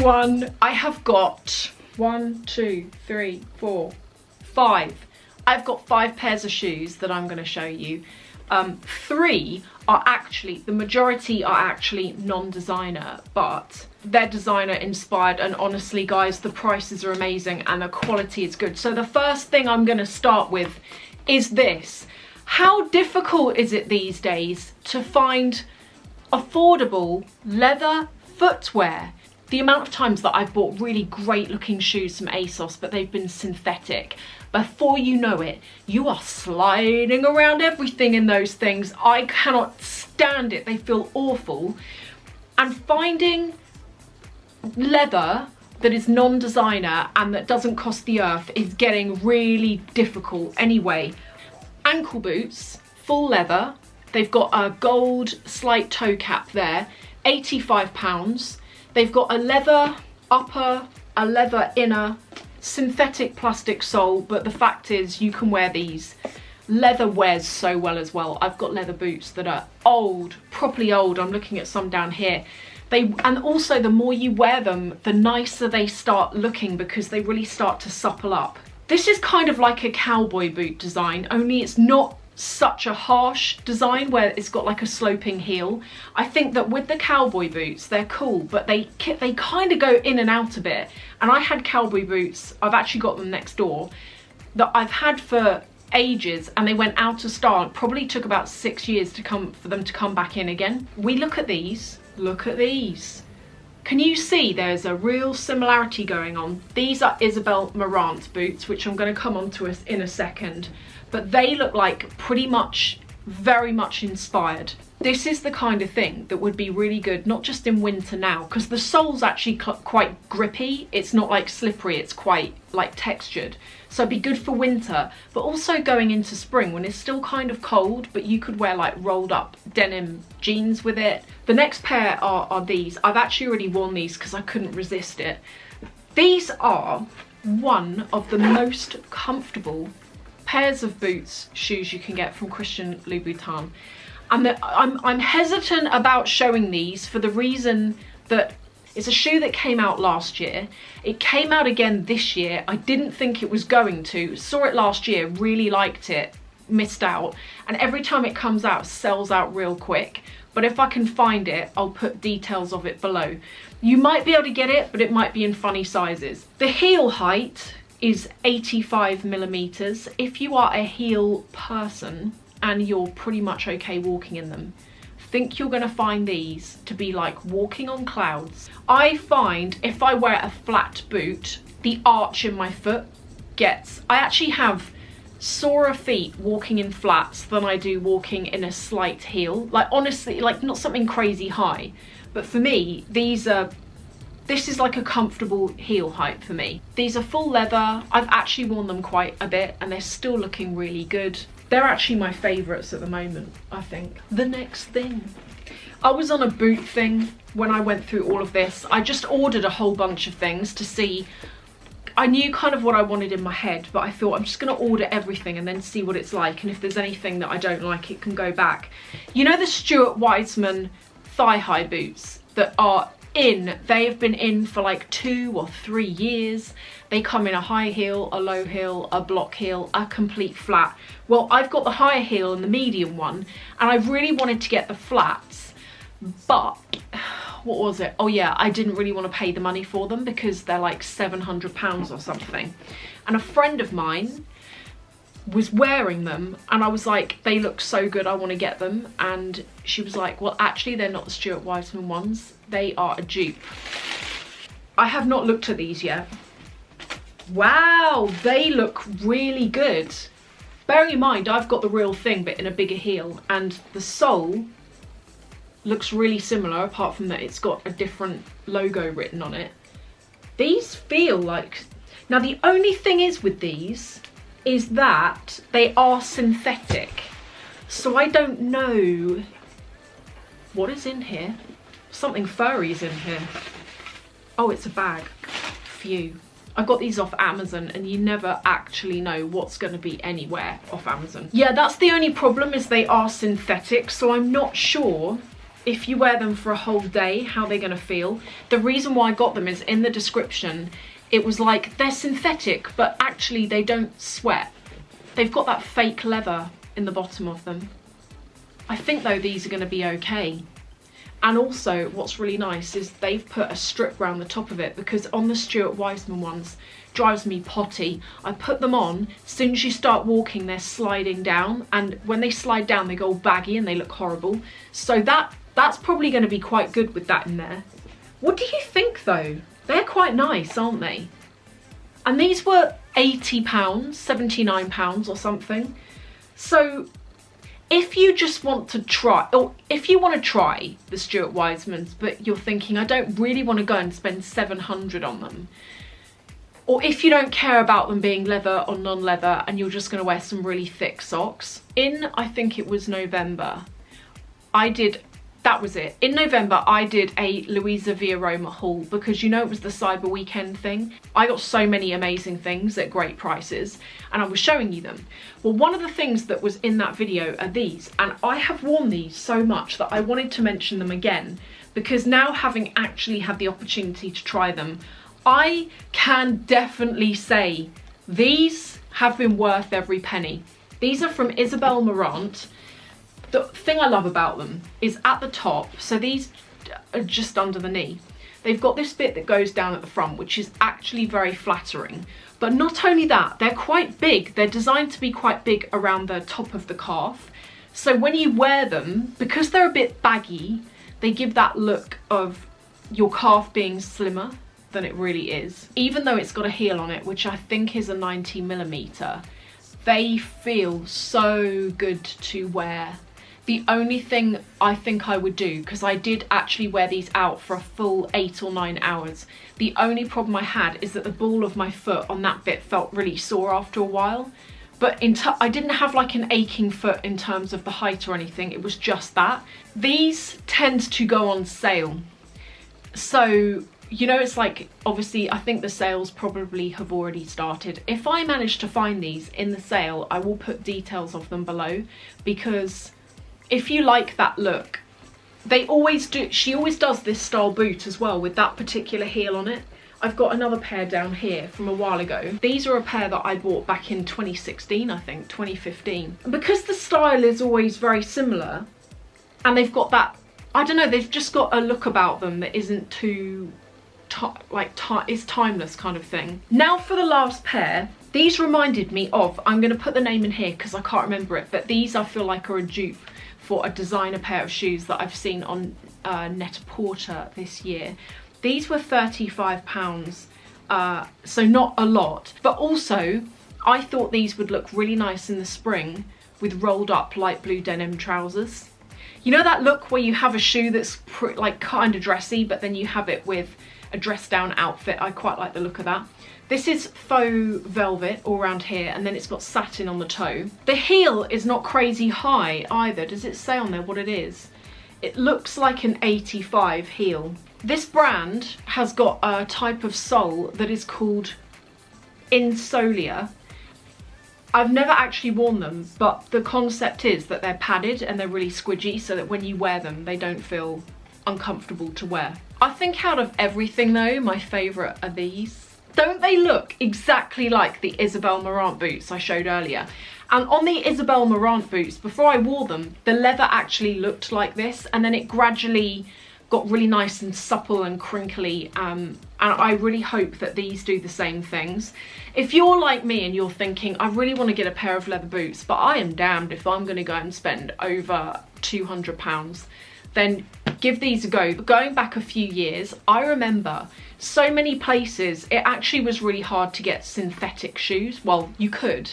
everyone. I have got 1, 2, 3, 4, 5. I've got 5 pairs of shoes that I'm going to show you. 3 are actually, the majority are actually non-designer, but they're designer inspired, and honestly guys, the prices are amazing and the quality is good. So the first thing I'm going to start with is this. How difficult is it these days to find affordable leather footwear? The amount of times that I've bought really great looking shoes from ASOS, but they've been synthetic. Before you know it, you are sliding around everything in those things. I cannot stand it. They feel awful. And finding leather that is non-designer and that doesn't cost the earth is getting really difficult. Anyway, ankle boots, full leather. They've got a gold slight toe cap there, £85. They've got a leather upper, a leather inner, synthetic plastic sole, but the fact is you can wear these. Leather wears so well as well. I've got leather boots that are old, properly old. I'm looking at some down here. And also the more you wear them, the nicer they start looking because they really start to supple up. This is kind of like a cowboy boot design, only it's not such a harsh design where it's got like a sloping heel. I think that with the cowboy boots, they're cool, but they kind of go in and out a bit. And I had cowboy boots, I've actually got them next door, that I've had for ages and they went out of style. It probably took about 6 years for them to come back in again. We look at these, look at these. Can you see there's a real similarity going on? These are Isabel Marant boots, which I'm going to come on to us in a second, but they look like pretty much, very much inspired. This is the kind of thing that would be really good, not just in winter now, because the sole's actually quite grippy. It's not like slippery, it's quite like textured. So it'd be good for winter, but also going into spring when it's still kind of cold, but you could wear like rolled up denim jeans with it. The next pair are these. I've actually already worn these because I couldn't resist it. These are one of the most comfortable pairs of boots, shoes you can get from Christian Louboutin. And I'm hesitant about showing these for the reason that it's a shoe that came out last year. It came out again this year. I didn't think it was going to. Saw it last year, really liked it, missed out. And every time it comes out, sells out real quick. But if I can find it, I'll put details of it below. You might be able to get it, but it might be in funny sizes. The heel height is 85 millimeters. If you are a heel person and you're pretty much okay walking in them, think you're gonna find these to be like walking on clouds. I find if I wear a flat boot, the arch in my foot I actually have sorer feet walking in flats than I do walking in a slight heel. Like honestly, like not something crazy high, but for me, this is like a comfortable heel height for me. These are full leather. I've actually worn them quite a bit and they're still looking really good. They're actually my favourites at the moment, I think. The next thing. I was on a boot thing when I went through all of this. I just ordered a whole bunch of things to see. I knew kind of what I wanted in my head, but I thought I'm just going to order everything and then see what it's like. And if there's anything that I don't like, it can go back. You know the Stuart Weitzman thigh-high boots that are in? They have been in for like 2 or 3 years. They come in a high heel, a low heel, a block heel, a complete flat. Well, I've got the higher heel and the medium one, and I really wanted to get the flats, but what was it? Oh yeah, I didn't really want to pay the money for them because they're like £700 or something. And a friend of mine was wearing them and I was like, they look so good, I want to get them. And she was like, well, actually they're not the Stuart Weitzman ones, they are a dupe. I have not looked at these yet. Wow, they look really good. Bearing in mind, I've got the real thing, but in a bigger heel, and the sole looks really similar, apart from that it's got a different logo written on it. These feel like... Now, the only thing is with these is that they are synthetic. So I don't know what is in here. Something furry is in here. Oh, it's a bag. Phew. I got these off Amazon and you never actually know what's going to be anywhere off Amazon. Yeah, that's the only problem, is they are synthetic, so I'm not sure if you wear them for a whole day, how they're gonna feel. The reason why I got them is in the description, it was like, they're synthetic, but actually they don't sweat. They've got that fake leather in the bottom of them. I think though these are gonna be okay. And also what's really nice is they've put a strip around the top of it, because on the Stuart Weitzman ones, drives me potty. I put them on, as soon as you start walking they're sliding down, and when they slide down they go all baggy and they look horrible. So that's probably going to be quite good with that in there. What do you think though? They're quite nice, aren't they? And these were £80, £79 or something. So if you just want to try, or if you want to try the Stuart Weitzmans, but you're thinking, I don't really want to go and spend 700 on them, or if you don't care about them being leather or non-leather and you're just going to wear some really thick socks, I think it was November, that was it. In November, I did a Louisa Via Roma haul, because you know it was the cyber weekend thing. I got so many amazing things at great prices and I was showing you them. Well, one of the things that was in that video are these, and I have worn these so much that I wanted to mention them again, because now having actually had the opportunity to try them, I can definitely say these have been worth every penny. These are from Isabel Marant. The thing I love about them is at the top, so these are just under the knee. They've got this bit that goes down at the front, which is actually very flattering. But not only that, they're quite big. They're designed to be quite big around the top of the calf. So when you wear them, because they're a bit baggy, they give that look of your calf being slimmer than it really is. Even though it's got a heel on it, which I think is a 90mm, they feel so good to wear. The only thing I think I would do, because I did actually wear these out for a full 8 or 9 hours, the only problem I had is that the ball of my foot on that bit felt really sore after a while. But I didn't have like an aching foot in terms of the height or anything, it was just that. These tend to go on sale. So, you know, it's like, obviously, I think the sales probably have already started. If I manage to find these in the sale, I will put details of them below, because if you like that look, they always do. She always does this style boot as well with that particular heel on it. I've got another pair down here from a while ago. These are a pair that I bought back in 2016, I think, 2015. And because the style is always very similar, and they've got that, I don't know, they've just got a look about them that isn't too is timeless kind of thing. Now for the last pair. These reminded me of, I'm going to put the name in here because I can't remember it, but these I feel like are a dupe for a designer pair of shoes that I've seen on Net-a-Porter this year. These were £35, so not a lot, but also I thought these would look really nice in the spring with rolled up light blue denim trousers. You know that look where you have a shoe that's like kind of dressy, but then you have it with a dress down outfit? I quite like the look of that. This is faux velvet all around here, and then it's got satin on the toe. The heel is not crazy high either. Does it say on there what it is? It looks like an 85 heel. This brand has got a type of sole that is called Insolia. I've never actually worn them, but the concept is that they're padded and they're really squidgy, so that when you wear them, they don't feel uncomfortable to wear. I think out of everything though, my favourite are these. Don't they look exactly like the Isabel Marant boots I showed earlier? And on the Isabel Marant boots, before I wore them, the leather actually looked like this, and then it gradually got really nice and supple and crinkly, and I really hope that these do the same things. If you're like me and you're thinking, I really want to get a pair of leather boots, but I am damned if I'm going to go and spend over £200, then give these a go. But going back a few years, I remember so many places, it actually was really hard to get synthetic shoes. Well, you could,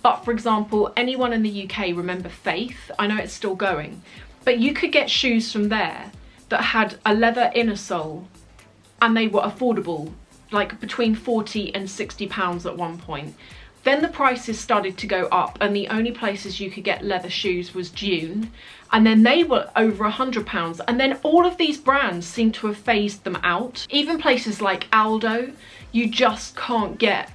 but for example, anyone in the UK remember Faith? I know it's still going, but you could get shoes from there that had a leather inner sole, and they were affordable, like between 40 and 60 pounds at one point. Then the prices started to go up, and the only places you could get leather shoes was June, and then they were over £100, and then all of these brands seem to have phased them out. Even places like Aldo, you just can't get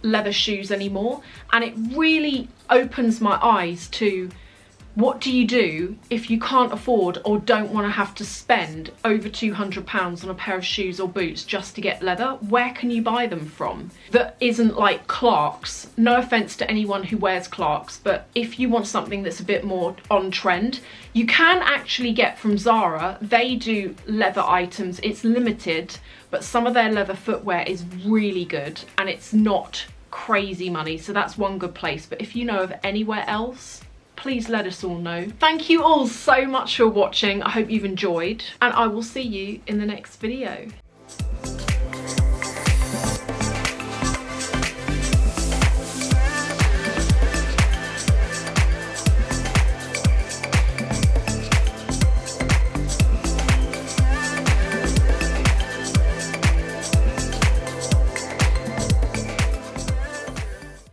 leather shoes anymore, and it really opens my eyes to what do you do if you can't afford or don't want to have to spend over £200 on a pair of shoes or boots just to get leather? Where can you buy them from that isn't like Clarks? No offense to anyone who wears Clarks, but if you want something that's a bit more on trend, you can actually get from Zara. They do leather items. It's limited, but some of their leather footwear is really good and it's not crazy money, so that's one good place. But if you know of anywhere else, please let us all know. Thank you all so much for watching. I hope you've enjoyed, and I will see you in the next video.